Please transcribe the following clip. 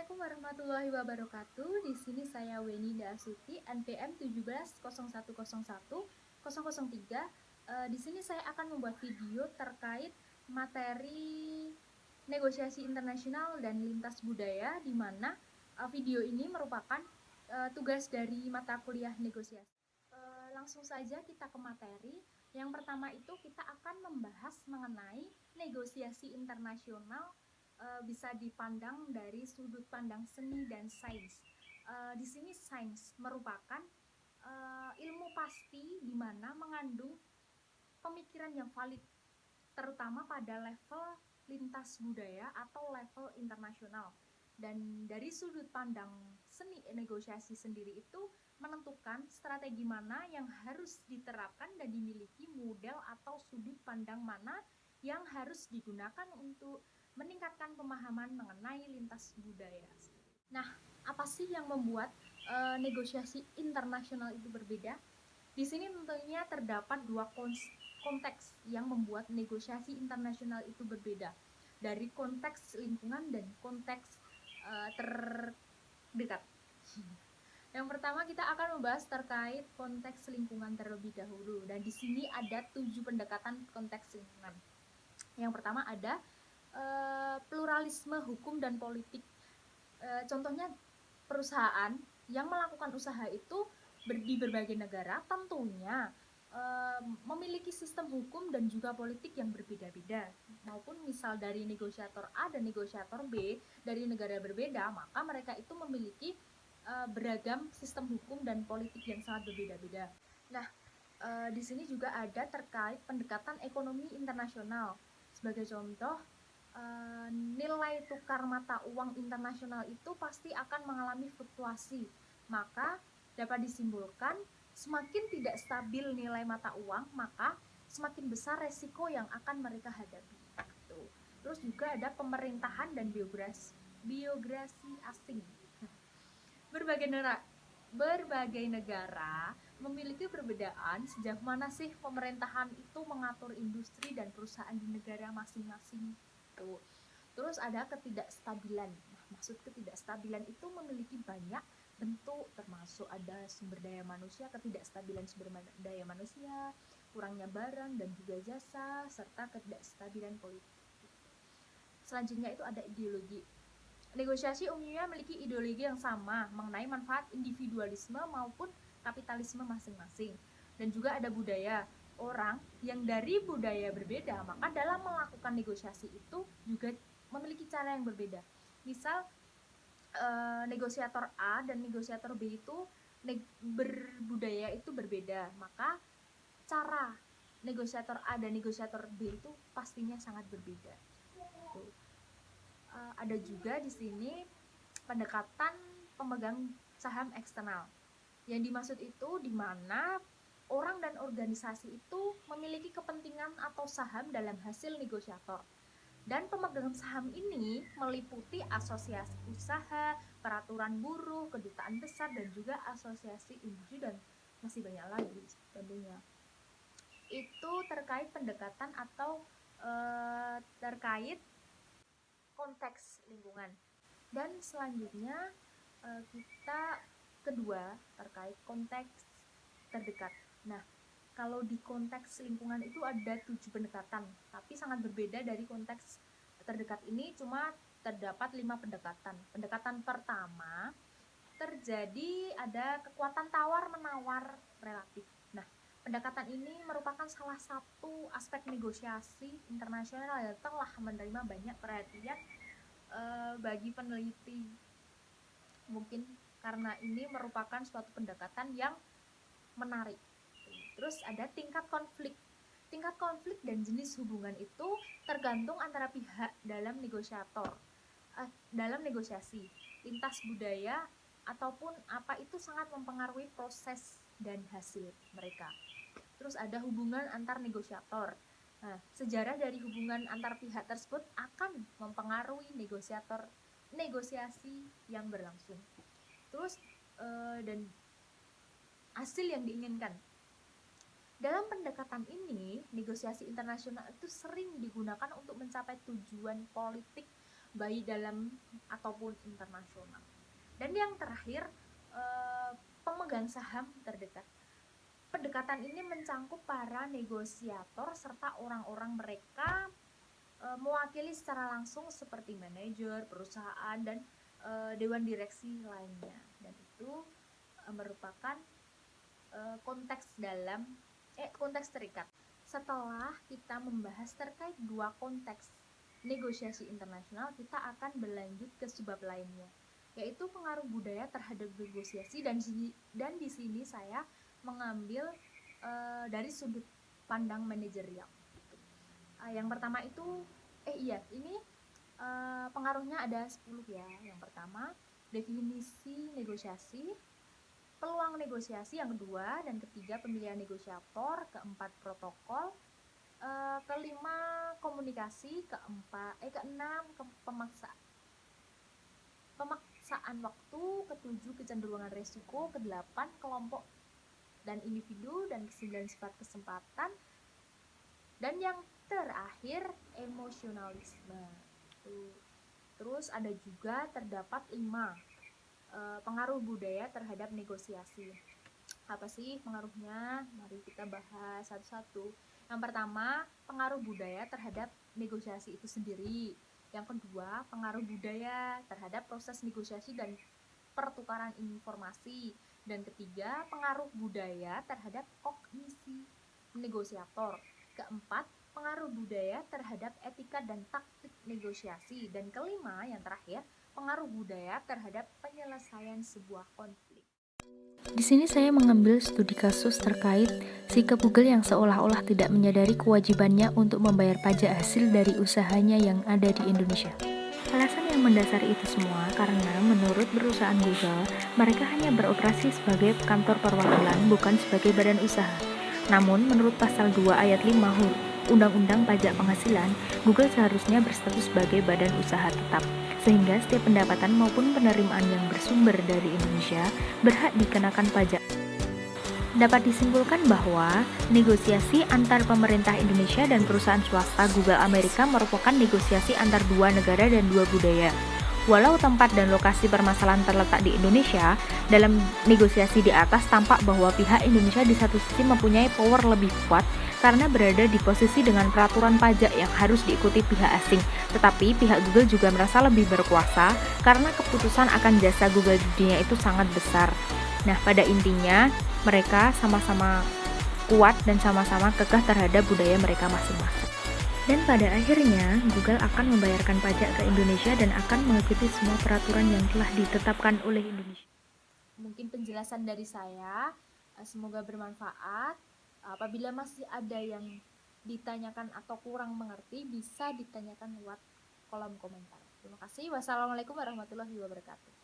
Assalamualaikum warahmatullahi wabarakatuh. Di sini saya Weni Dasuti, NPM 1701010003. Di sini saya akan membuat video terkait materi negosiasi internasional dan lintas budaya, di mana video ini merupakan tugas dari mata kuliah negosiasi. Langsung saja kita ke materi. Yang pertama itu kita akan membahas mengenai negosiasi internasional bisa dipandang dari sudut pandang seni dan sains. Di sini sains merupakan ilmu pasti di mana mengandung pemikiran yang valid, terutama pada level lintas budaya atau level internasional. Dan dari sudut pandang seni negosiasi sendiri itu menentukan strategi mana yang harus diterapkan dan dimiliki model atau sudut pandang mana yang harus digunakan untuk meningkatkan pemahaman mengenai lintas budaya. Nah, apa sih yang membuat negosiasi internasional itu berbeda? Di sini tentunya terdapat dua konteks yang membuat negosiasi internasional itu berbeda, dari konteks lingkungan dan konteks terdekat. Yang pertama kita akan membahas terkait konteks lingkungan terlebih dahulu, dan di sini ada 7 pendekatan konteks lingkungan. Yang pertama ada pluralisme hukum dan politik. Contohnya perusahaan yang melakukan usaha itu di berbagai negara tentunya memiliki sistem hukum dan juga politik yang berbeda-beda, maupun misal dari negosiator A dan negosiator B dari negara berbeda, maka mereka itu memiliki beragam sistem hukum dan politik yang sangat berbeda-beda. Nah, di sini juga ada terkait pendekatan ekonomi internasional. Sebagai contoh, nilai tukar mata uang internasional itu pasti akan mengalami fluktuasi. Maka dapat disimpulkan semakin tidak stabil nilai mata uang, maka semakin besar resiko yang akan mereka hadapi. Terus juga ada pemerintahan dan biograsi asing. Berbagai negara memiliki perbedaan sejauh mana sih pemerintahan itu mengatur industri dan perusahaan di negara masing-masing. Terus ada ketidakstabilan. Nah, maksud ketidakstabilan itu memiliki banyak bentuk, termasuk ada sumber daya manusia, ketidakstabilan sumber daya manusia, kurangnya barang dan juga jasa, serta ketidakstabilan politik. Selanjutnya itu ada ideologi. Negosiasi umumnya memiliki ideologi yang sama mengenai manfaat individualisme maupun kapitalisme masing-masing. Dan juga ada budaya. Orang yang dari budaya berbeda, maka dalam melakukan negosiasi itu juga memiliki cara yang berbeda. Misal negosiator A dan negosiator B itu berbudaya itu berbeda, maka cara negosiator A dan negosiator B itu pastinya sangat berbeda. Ada juga di sini pendekatan pemegang saham eksternal. Yang dimaksud itu di mana orang dan organisasi itu memiliki kepentingan atau saham dalam hasil negosiator. Dan pemegang saham ini meliputi asosiasi usaha, peraturan buruh, kedutaan besar, dan juga asosiasi industri, dan masih banyak lagi tentunya. Itu terkait pendekatan atau terkait konteks lingkungan. Dan selanjutnya kita kedua terkait konteks terdekat. Nah, kalau di konteks lingkungan itu ada 7 pendekatan, tapi sangat berbeda dari konteks terdekat ini, cuma terdapat 5 pendekatan. Pendekatan pertama terjadi ada kekuatan tawar-menawar relatif. Nah, pendekatan ini merupakan salah satu aspek negosiasi internasional yang telah menerima banyak perhatian bagi peneliti. Mungkin karena ini merupakan suatu pendekatan yang menarik. Terus ada tingkat konflik. Tingkat konflik dan jenis hubungan itu tergantung antara pihak dalam dalam negosiasi. Lintas budaya ataupun apa itu sangat mempengaruhi proses dan hasil mereka. Terus ada hubungan antar negosiator. Nah, sejarah dari hubungan antar pihak tersebut akan mempengaruhi negosiasi yang berlangsung. Terus dan hasil yang diinginkan. Dalam pendekatan ini, negosiasi internasional itu sering digunakan untuk mencapai tujuan politik baik dalam ataupun internasional. Dan yang terakhir, pemegang saham terdekat. Pendekatan ini mencangkup para negosiator serta orang-orang mereka mewakili secara langsung seperti manajer, perusahaan, dan dewan direksi lainnya. Dan itu merupakan konteks terikat. Setelah kita membahas terkait dua konteks negosiasi internasional, kita akan berlanjut ke subbab lainnya, yaitu pengaruh budaya terhadap negosiasi, dan di sini saya mengambil dari sudut pandang manajerial. Yang pertama itu ini pengaruhnya ada 10 ya. Yang pertama, definisi negosiasi, peluang negosiasi yang kedua, dan ketiga pemilihan negosiator, keempat protokol, kelima komunikasi, keenam pemaksaan waktu, ketujuh kecenderungan resiko, kedelapan kelompok dan individu, dan kesembilan sifat kesempatan, dan yang terakhir emosionalisme. Terus ada juga terdapat 5 pengaruh budaya terhadap negosiasi. Apa sih pengaruhnya? Mari kita bahas satu-satu. Yang pertama, pengaruh budaya terhadap negosiasi itu sendiri. Yang kedua, pengaruh budaya terhadap proses negosiasi dan pertukaran informasi. Dan ketiga, pengaruh budaya terhadap kognisi negosiator. Keempat, pengaruh budaya terhadap etika dan taktik negosiasi. Dan kelima, yang terakhir, pengaruh budaya terhadap penyelesaian sebuah konflik. Di sini saya mengambil studi kasus terkait sikap Google yang seolah-olah tidak menyadari kewajibannya untuk membayar pajak hasil dari usahanya yang ada di Indonesia. Alasan yang mendasari itu semua karena menurut perusahaan Google, mereka hanya beroperasi sebagai kantor perwakilan, bukan sebagai badan usaha. Namun, menurut pasal 2 ayat 5 Undang-Undang Pajak Penghasilan, Google seharusnya berstatus sebagai badan usaha tetap, sehingga setiap pendapatan maupun penerimaan yang bersumber dari Indonesia berhak dikenakan pajak. Dapat disimpulkan bahwa negosiasi antar pemerintah Indonesia dan perusahaan swasta Google Amerika merupakan negosiasi antar dua negara dan dua budaya. Walau tempat dan lokasi permasalahan terletak di Indonesia, dalam negosiasi di atas tampak bahwa pihak Indonesia di satu sisi mempunyai power lebih kuat karena berada di posisi dengan peraturan pajak yang harus diikuti pihak asing. Tetapi pihak Google juga merasa lebih berkuasa karena keputusan akan jasa Google di dunia itu sangat besar. Nah, pada intinya, mereka sama-sama kuat dan sama-sama kekeh terhadap budaya mereka masing-masing. Dan pada akhirnya, Google akan membayarkan pajak ke Indonesia dan akan mengikuti semua peraturan yang telah ditetapkan oleh Indonesia. Mungkin penjelasan dari saya, semoga bermanfaat. Apabila masih ada yang ditanyakan atau kurang mengerti, bisa ditanyakan lewat kolom komentar. Terima kasih. Wassalamualaikum warahmatullahi wabarakatuh.